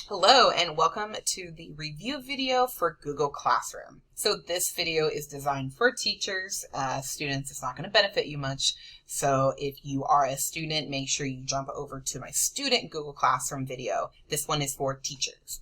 Hello and welcome to the review video for Google Classroom. So this video is designed for teachers, students. It's not going to benefit you much. So if you are a student, make sure you jump over to my student Google Classroom video. This one is for teachers.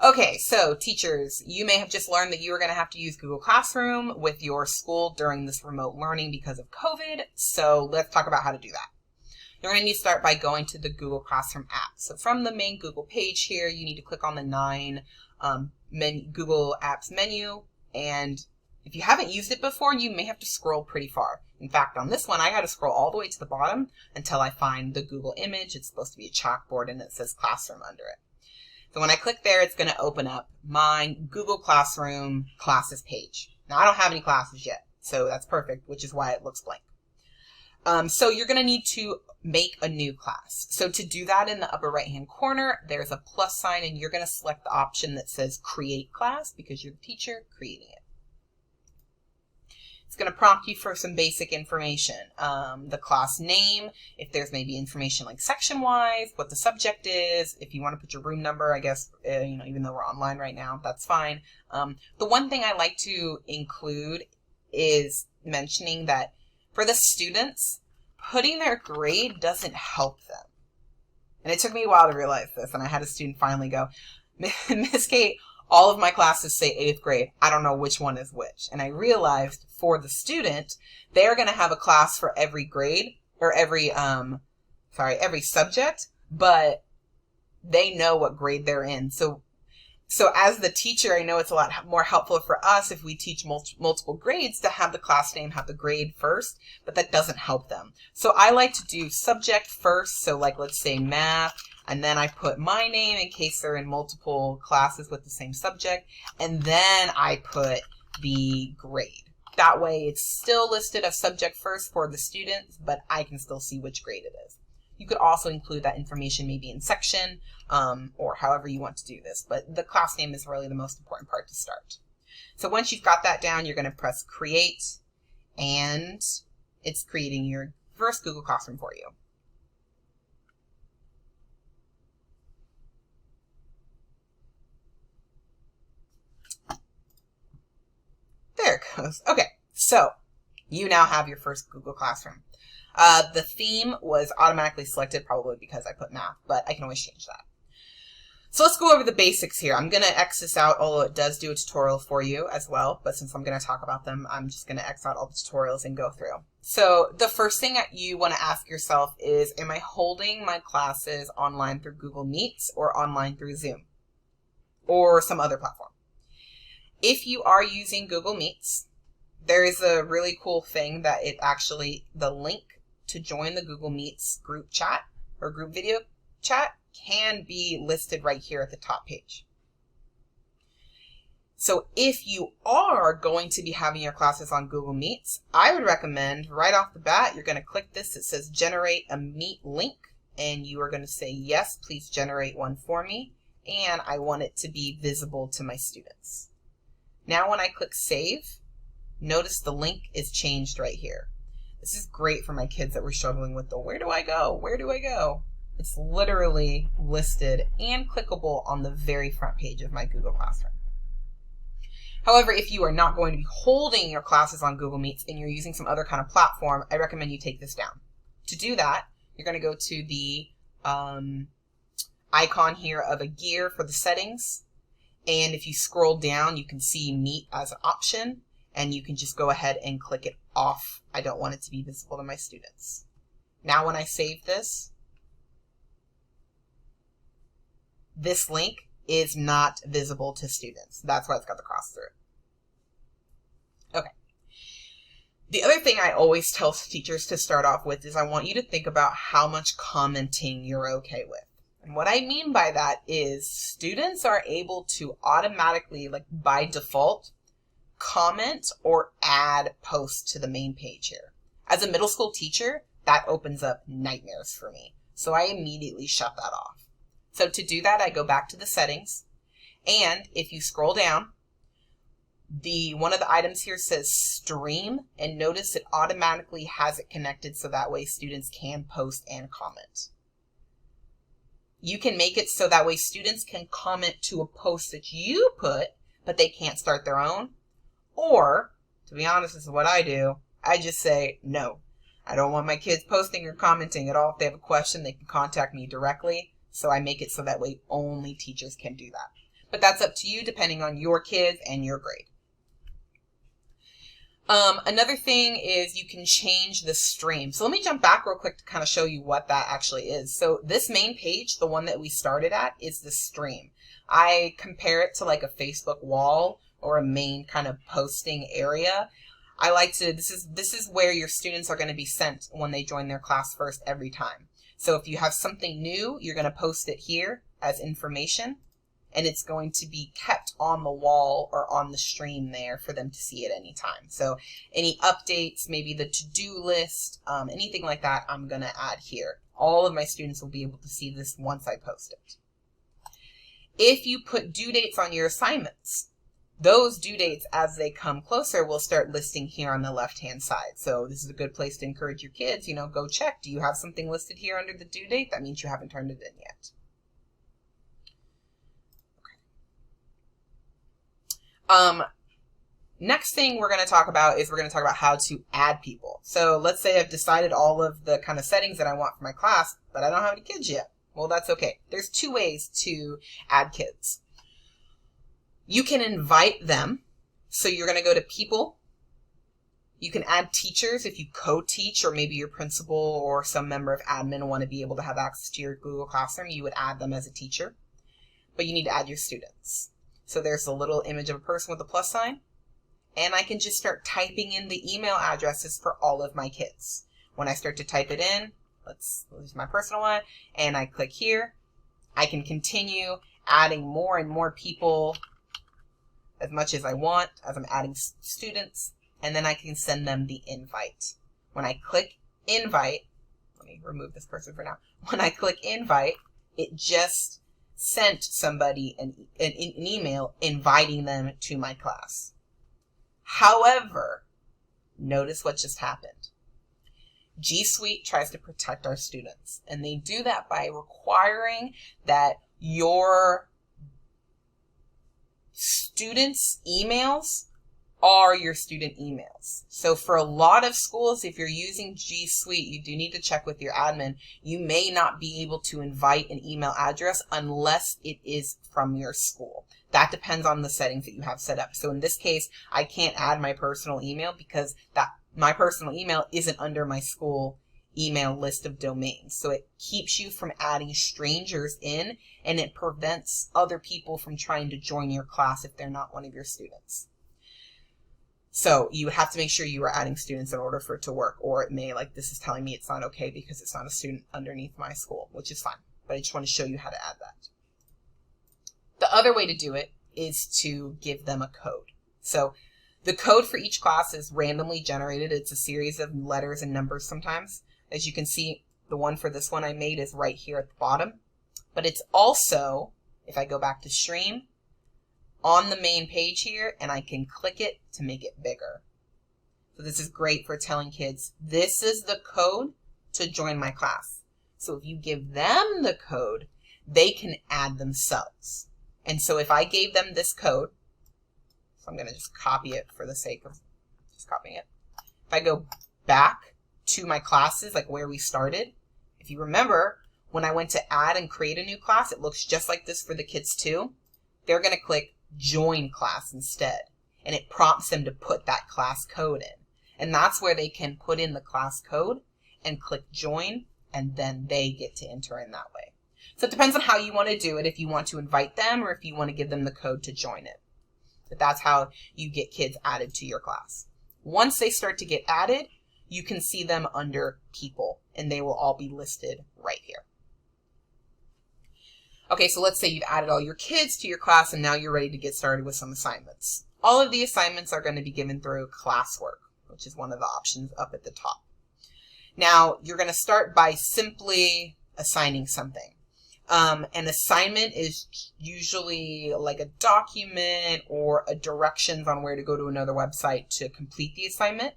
Okay, so teachers, you may have just learned that you are going to have to use Google Classroom with your school during this remote learning because of COVID. So let's talk about how to do that. You're going to need to start by going to the Google Classroom app. So from the main Google page here, you need to click on the Google Apps menu. And if you haven't used it before, you may have to scroll pretty far. In fact, on this one, I got to scroll all the way to the bottom until I find the Google image. It's supposed to be a chalkboard and it says Classroom under it. So when I click there, it's going to open up my Google Classroom classes page. Now, I don't have any classes yet, so that's perfect, which is why it looks blank. So you're going to need to make a new class. So to do that, in the upper right hand corner, there's a plus sign and you're going to select the option that says create class because you're the teacher creating it. It's going to prompt you for some basic information. The class name, if there's maybe information like section wise, what the subject is, if you want to put your room number, I guess, even though we're online right now, that's fine. The one thing I like to include is mentioning that for the students, putting their grade doesn't help them. And it took me a while to realize this, and I had a student finally go, Miss Kate, all of my classes say 8th grade. I don't know which one is which. And I realized for the student, they're going to have a class for every grade, or every subject, but they know what grade they're in. So as the teacher, I know it's a lot more helpful for us if we teach multiple grades to have the class name have the grade first, but that doesn't help them. So I like to do subject first. So like, let's say math, and then I put my name in case they're in multiple classes with the same subject. And then I put the grade. That way it's still listed as subject first for the students, but I can still see which grade it is. You could also include that information maybe in section or however you want to do this, but the class name is really the most important part to start. So once you've got that down, you're going to press create, and it's creating your first Google Classroom for you. There it goes. Okay, so you now have your first Google Classroom. The theme was automatically selected, probably because I put math, but I can always change that. So let's go over the basics here. I'm going to X this out, although it does do a tutorial for you as well, but since I'm going to talk about them, I'm just going to X out all the tutorials and go through. So the first thing that you want to ask yourself is, am I holding my classes online through Google Meets or online through Zoom or some other platform? If you are using Google Meets, there is a really cool thing that the link to join the Google Meets group chat or group video chat can be listed right here at the top page. So if you are going to be having your classes on Google Meets, I would recommend right off the bat, you're going to click this. It says generate a Meet link, and you are going to say, yes, please generate one for me. And I want it to be visible to my students. Now when I click save, notice the link is changed right here. This is great for my kids that were struggling with the where do I go? Where do I go? It's literally listed and clickable on the very front page of my Google Classroom. However, if you are not going to be holding your classes on Google Meets and you're using some other kind of platform, I recommend you take this down. To do that, you're going to go to the icon here of a gear for the settings. And if you scroll down, you can see Meet as an option. And you can just go ahead and click it off. I don't want it to be visible to my students. Now when I save this, this link is not visible to students. That's why it's got the cross through it. Okay. The other thing I always tell teachers to start off with is I want you to think about how much commenting you're okay with. And what I mean by that is students are able to automatically, like by default, comment or add posts to the main page here. As a middle school teacher, that opens up nightmares for me. So I immediately shut that off. So to do that, I go back to the settings. And if you scroll down, one of the items here says stream, and notice it automatically has it connected so that way students can post and comment. You can make it so that way students can comment to a post that you put, but they can't start their own. Or, to be honest, this is what I do. I just say, no, I don't want my kids posting or commenting at all. If they have a question, they can contact me directly. So I make it so that way only teachers can do that. But that's up to you depending on your kids and your grade. Another thing is you can change the stream. So let me jump back real quick to kind of show you what that actually is. So this main page, the one that we started at, is the stream. I compare it to like a Facebook wall or a main kind of posting area. I like to, this is where your students are going to be sent when they join their class first every time. So if you have something new, you're going to post it here as information. And it's going to be kept on the wall or on the stream there for them to see at any time. So any updates, maybe the to-do list, anything like that, I'm going to add here. All of my students will be able to see this once I post it. If you put due dates on your assignments, those due dates as they come closer will start listing here on the left-hand side. So this is a good place to encourage your kids, go check. Do you have something listed here under the due date? That means you haven't turned it in yet. Next thing we're going to talk about is how to add people. So let's say I've decided all of the kind of settings that I want for my class, but I don't have any kids yet. Well, that's okay. There's two ways to add kids. You can invite them. So you're going to go to people. You can add teachers if you co-teach, or maybe your principal or some member of admin want to be able to have access to your Google Classroom. You would add them as a teacher, but you need to add your students. So there's a little image of a person with a plus sign, and I can just start typing in the email addresses for all of my kids. When I start to type it in, let's use my personal one, and I click here, I can continue adding more and more people as much as I want as I'm adding students, and then I can send them the invite. When I click invite, let me remove this person for now. When I click invite, it just sent somebody an email inviting them to my class. However, notice what just happened. G Suite tries to protect our students, and they do that by requiring that your students' emails are your student emails. So for a lot of schools, if you're using G Suite, you do need to check with your admin. You may not be able to invite an email address unless it is from your school. That depends on the settings that you have set up. So in this case, I can't add my personal email because my personal email isn't under my school email list of domains. So it keeps you from adding strangers in, and it prevents other people from trying to join your class if they're not one of your students. So you would have to make sure you are adding students in order for it to work, or it may, like this is telling me it's not okay because it's not a student underneath my school, which is fine. But I just want to show you how to add that. The other way to do it is to give them a code. So the code for each class is randomly generated. It's a series of letters and numbers sometimes. As you can see, the one for this one I made is right here at the bottom. But it's also, if I go back to stream, on the main page here, and I can click it to make it bigger. So this is great for telling kids, this is the code to join my class. So if you give them the code, they can add themselves. And so if I gave them this code, so I'm going to just copy it for the sake of just copying it. If I go back to my classes, like where we started, if you remember, when I went to add and create a new class, it looks just like this for the kids too. They're going to click join class instead, and it prompts them to put that class code in. And that's where they can put in the class code and click join, and then they get to enter in that way. So it depends on how you want to do it, if you want to invite them or if you want to give them the code to join it. But that's how you get kids added to your class. Once they start to get added, you can see them under people, and they will all be listed right here. Okay, so let's say you've added all your kids to your class, and now you're ready to get started with some assignments. All of the assignments are going to be given through classwork, which is one of the options up at the top. Now, you're going to start by simply assigning something. An assignment is usually like a document or a directions on where to go to another website to complete the assignment.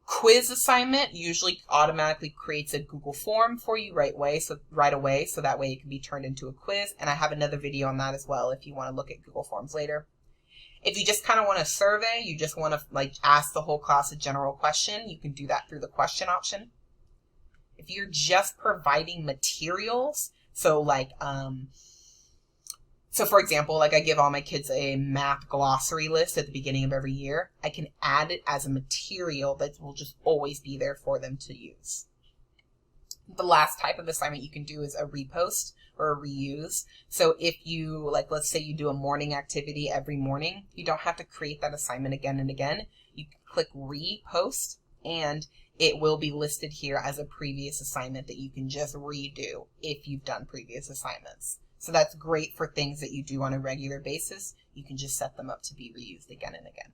quiz assignment usually automatically creates a Google form for you right away, so that way it can be turned into a quiz. And I have another video on that as well if you want to look at Google Forms later. If you just kind of want a survey, you just want to like ask the whole class a general question, you can do that through the question option. If you're just providing materials, so like, so for example, like I give all my kids a math glossary list at the beginning of every year, I can add it as a material that will just always be there for them to use. The last type of assignment you can do is a repost or a reuse. So if you, like, let's say you do a morning activity every morning, you don't have to create that assignment again and again. You can click repost and it will be listed here as a previous assignment that you can just redo if you've done previous assignments. So that's great for things that you do on a regular basis. You can just set them up to be reused again and again.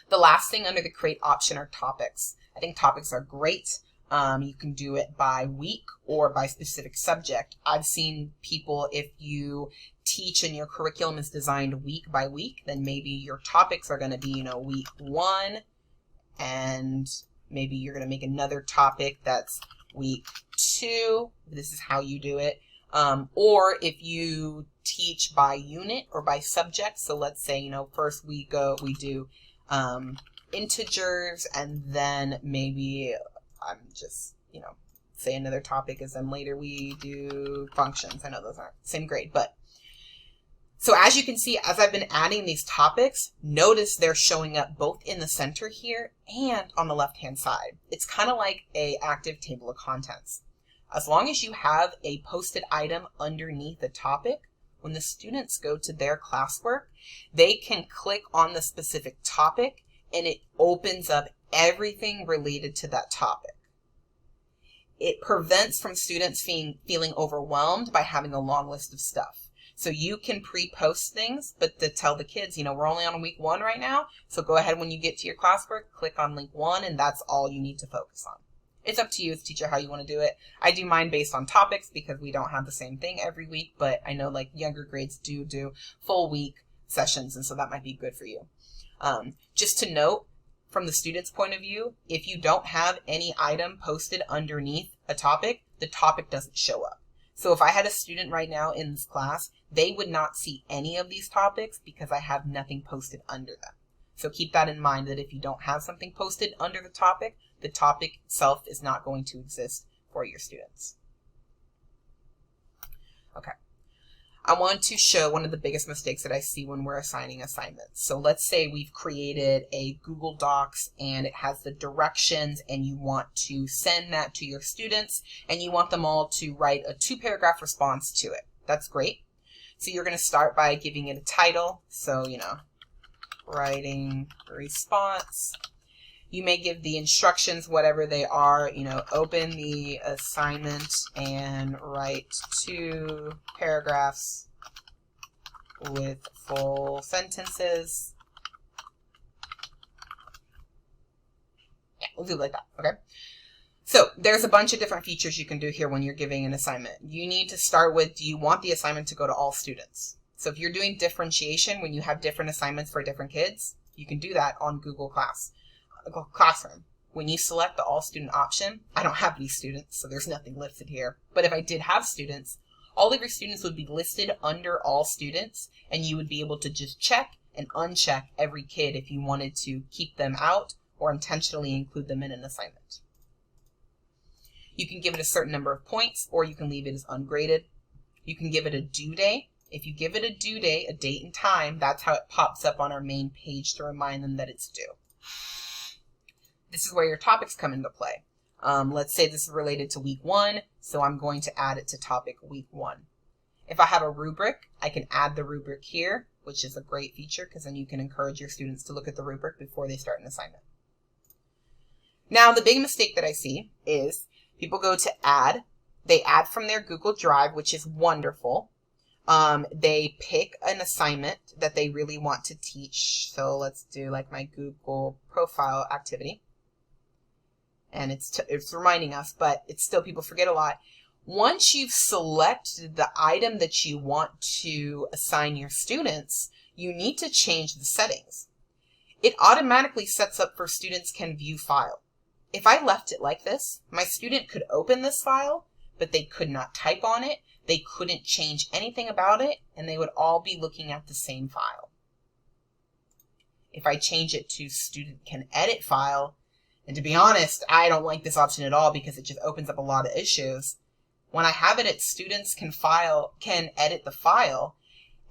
The last thing under the create option are topics. I think topics are great. You can do it by week or by specific subject. I've seen people, if you teach and your curriculum is designed week by week, then maybe your topics are going to be, week 1, and maybe you're going to make another topic that's week 2. This is how you do it. Or if you teach by unit or by subject, so let's say, first we do integers, and then maybe I'm just, say another topic is then later we do functions. I know those aren't the same grade, but so as you can see, as I've been adding these topics, notice they're showing up both in the center here and on the left-hand side. It's kind of like an active table of contents. As long as you have a posted item underneath the topic, when the students go to their classwork, they can click on the specific topic and it opens up everything related to that topic. It prevents from students feeling overwhelmed by having a long list of stuff. So you can pre-post things, but to tell the kids, we're only on week 1 right now, so go ahead when you get to your classwork, click on link 1, and that's all you need to focus on. It's up to you as a teacher how you want to do it. I do mine based on topics because we don't have the same thing every week, but I know like younger grades do full week sessions, and so that might be good for you. Just to note, from the student's point of view, if you don't have any item posted underneath a topic, the topic doesn't show up. So if I had a student right now in this class, they would not see any of these topics because I have nothing posted under them. So keep that in mind, that if you don't have something posted under the topic itself is not going to exist for your students. Okay. I want to show one of the biggest mistakes that I see when we're assigning assignments. So let's say we've created a Google Docs and it has the directions, and you want to send that to your students and you want them all to write a 2-paragraph response to it. That's great. So you're going to start by giving it a title. So, writing response. You may give the instructions, whatever they are, open the assignment and write 2 paragraphs with full sentences. Yeah, we'll do it like that, okay? So there's a bunch of different features you can do here when you're giving an assignment. You need to start with, do you want the assignment to go to all students? So if you're doing differentiation, when you have different assignments for different kids, you can do that on Google Classroom. When you select the all student option, I don't have any students, so there's nothing listed here. But if I did have students, all of your students would be listed under all students, and you would be able to just check and uncheck every kid if you wanted to keep them out or intentionally include them in an assignment. You can give it a certain number of points, or you can leave it as ungraded. You can give it a due date. If you give it a due date, a date and time, that's how it pops up on our main page to remind them that it's due. This is where your topics come into play. Let's say this is related to week 1, so I'm going to add it to topic week 1. If I have a rubric, I can add the rubric here, which is a great feature because then you can encourage your students to look at the rubric before they start an assignment. Now, the big mistake that I see is people go to add. They add from their Google Drive, which is wonderful. They pick an assignment that they really want to teach. So let's do like my Google profile activity. And it's reminding us, but it's still, people forget a lot. Once you've selected the item that you want to assign your students, you need to change the settings. it automatically sets up for students can view file. If I left it like this, my student could open this file, but they could not type on it, they couldn't change anything about it, and they would all be looking at the same file. If I change it to student can edit file, and to be honest, I don't like this option at all because it just opens up a lot of issues. When I have it at students can edit the file,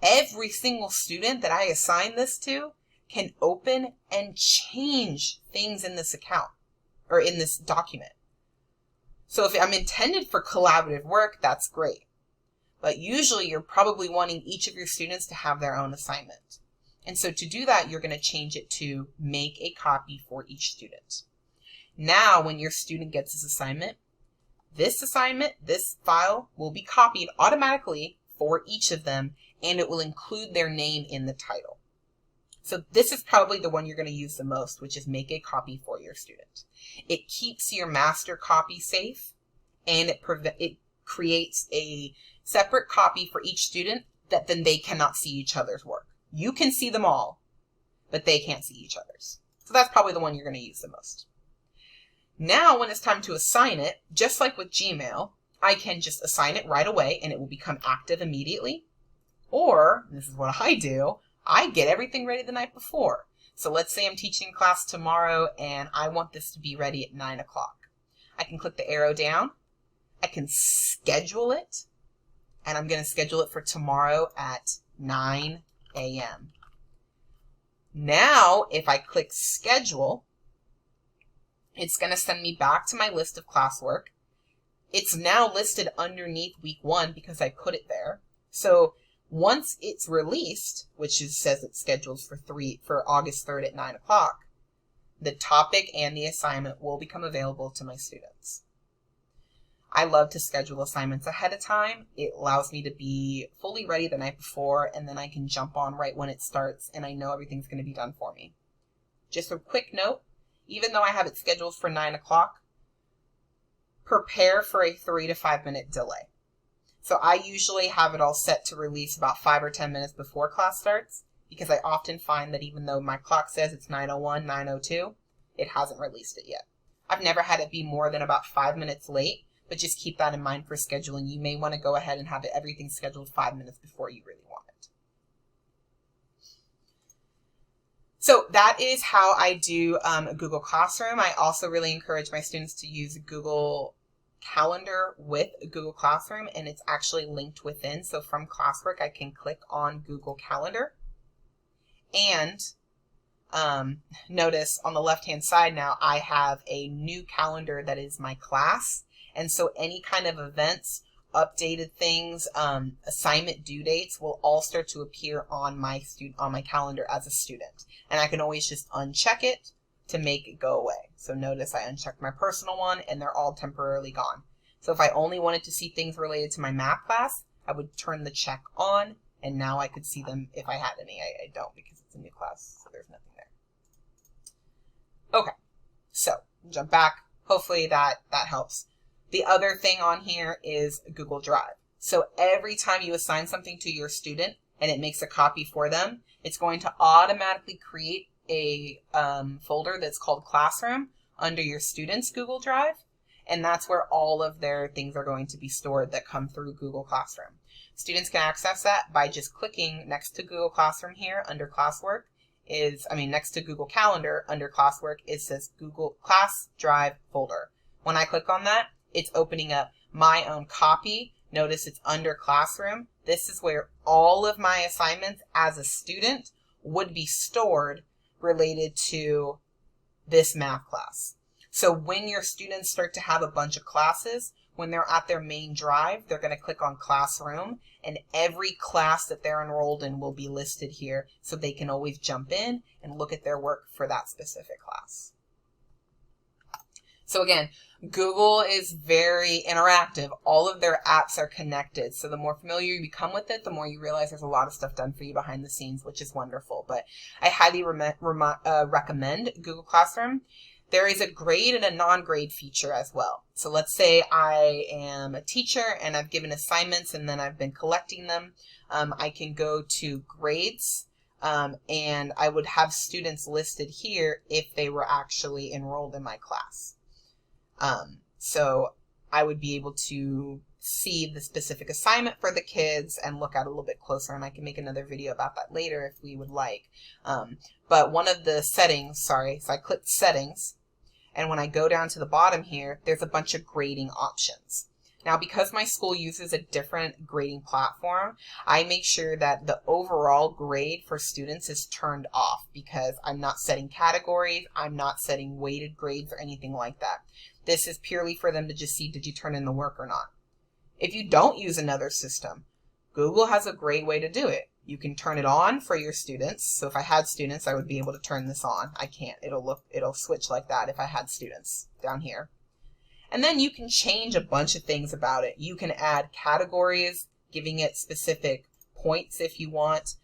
every single student that I assign this to can open and change things in this account or in this document. So if I'm intended for collaborative work, that's great. But usually you're probably wanting each of your students to have their own assignment. And so to do that, you're going to change it to make a copy for each student. Now, when your student gets this assignment, this file will be copied automatically for each of them, and it will include their name in the title. So this is probably the one you're going to use the most, which is make a copy for your student. It keeps your master copy safe, and it creates a separate copy for each student that then they cannot see each other's work. You can see them all, but they can't see each other's. So that's probably the one you're going to use the most. Now, when it's time to assign it, just like with Gmail, I can just assign it right away and it will become active immediately. Or, this is what I do, I get everything ready the night before. So let's say I'm teaching class tomorrow and I want this to be ready at 9 o'clock. I can click the arrow down. I can schedule it. And I'm going to schedule it for tomorrow at 9 a.m. Now, if I click schedule, it's going to send me back to my list of classwork. It's now listed underneath week 1 because I put it there. So once it's released, which says it's scheduled for August 3rd at 9 o'clock, the topic and the assignment will become available to my students. I love to schedule assignments ahead of time. It allows me to be fully ready the night before, and then I can jump on right when it starts, and I know everything's going to be done for me. Just a quick note, even though I have it scheduled for 9 o'clock, prepare for a 3 to 5 minute delay. So I usually have it all set to release about 5 or 10 minutes before class starts, because I often find that even though my clock says it's 9:01, 9:02, it hasn't released it yet. I've never had it be more than about 5 minutes late, but just keep that in mind for scheduling. You may want to go ahead and have everything scheduled 5 minutes before you really want it. So that is how I do Google Classroom. I also really encourage my students to use Google Calendar with Google Classroom, and it's actually linked within. So from classwork, I can click on Google Calendar. And notice on the left-hand side now, I have a new calendar that is my class. And so any kind of events, updated things, assignment due dates will all start to appear on my calendar as a student. And I can always just uncheck it to make it go away. So notice I unchecked my personal one and they're all temporarily gone. So if I only wanted to see things related to my math class, I would turn the check on and now I could see them if I had any. I don't because it's a new class, so there's nothing there. Okay, so jump back. Hopefully that helps. The other thing on here is Google Drive. So every time you assign something to your student and it makes a copy for them, it's going to automatically create a folder that's called Classroom under your students' Google Drive. And that's where all of their things are going to be stored that come through Google Classroom. Students can access that by just clicking next to Google Classroom here under classwork. Next to Google Calendar under classwork, it says Google Class Drive folder. When I click on that, it's opening up my own copy. Notice it's under Classroom. This is where all of my assignments as a student would be stored related to this math class. So when your students start to have a bunch of classes, when they're at their main drive, they're going to click on Classroom, and every class that they're enrolled in will be listed here so they can always jump in and look at their work for that specific class. So again, Google is very interactive. All of their apps are connected. So the more familiar you become with it, the more you realize there's a lot of stuff done for you behind the scenes, which is wonderful. But I highly recommend Google Classroom. There is a grade and a non-grade feature as well. So let's say I am a teacher and I've given assignments and then I've been collecting them. I can go to grades and I would have students listed here if they were actually enrolled in my class. So I would be able to see the specific assignment for the kids and look at it a little bit closer, and I can make another video about that later if we would like. But one of the settings, so I clicked settings, and when I go down to the bottom here, there's a bunch of grading options. Now, because my school uses a different grading platform, I make sure that the overall grade for students is turned off because I'm not setting categories, I'm not setting weighted grades or anything like that. This is purely for them to just see, did you turn in the work or not? If you don't use another system, Google has a great way to do it. You can turn it on for your students. So if I had students, I would be able to turn this on. I can't. It'll switch like that if I had students down here. And then you can change a bunch of things about it. You can add categories, giving it specific points if you want.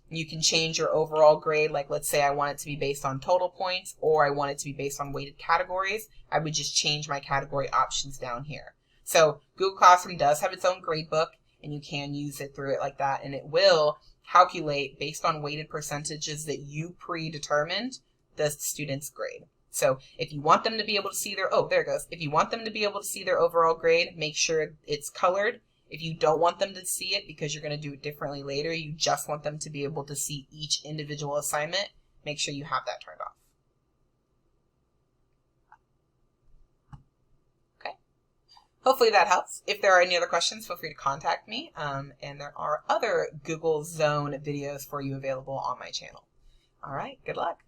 You can change your overall grade. Like, let's say I want it to be based on total points, or I want it to be based on weighted categories. I would just change my category options down here. So Google Classroom does have its own gradebook, and you can use it through it like that, and it will calculate based on weighted percentages that you predetermined the student's grade. So if you want them to be able to see their, oh, there it goes. If you want them to be able to see their overall grade, make sure it's colored. If you don't want them to see it because you're going to do it differently later, you just want them to be able to see each individual assignment, make sure you have that turned off. Okay. Hopefully that helps. If there are any other questions, feel free to contact me. And there are other Google Zone videos for you available on my channel. All right, good luck.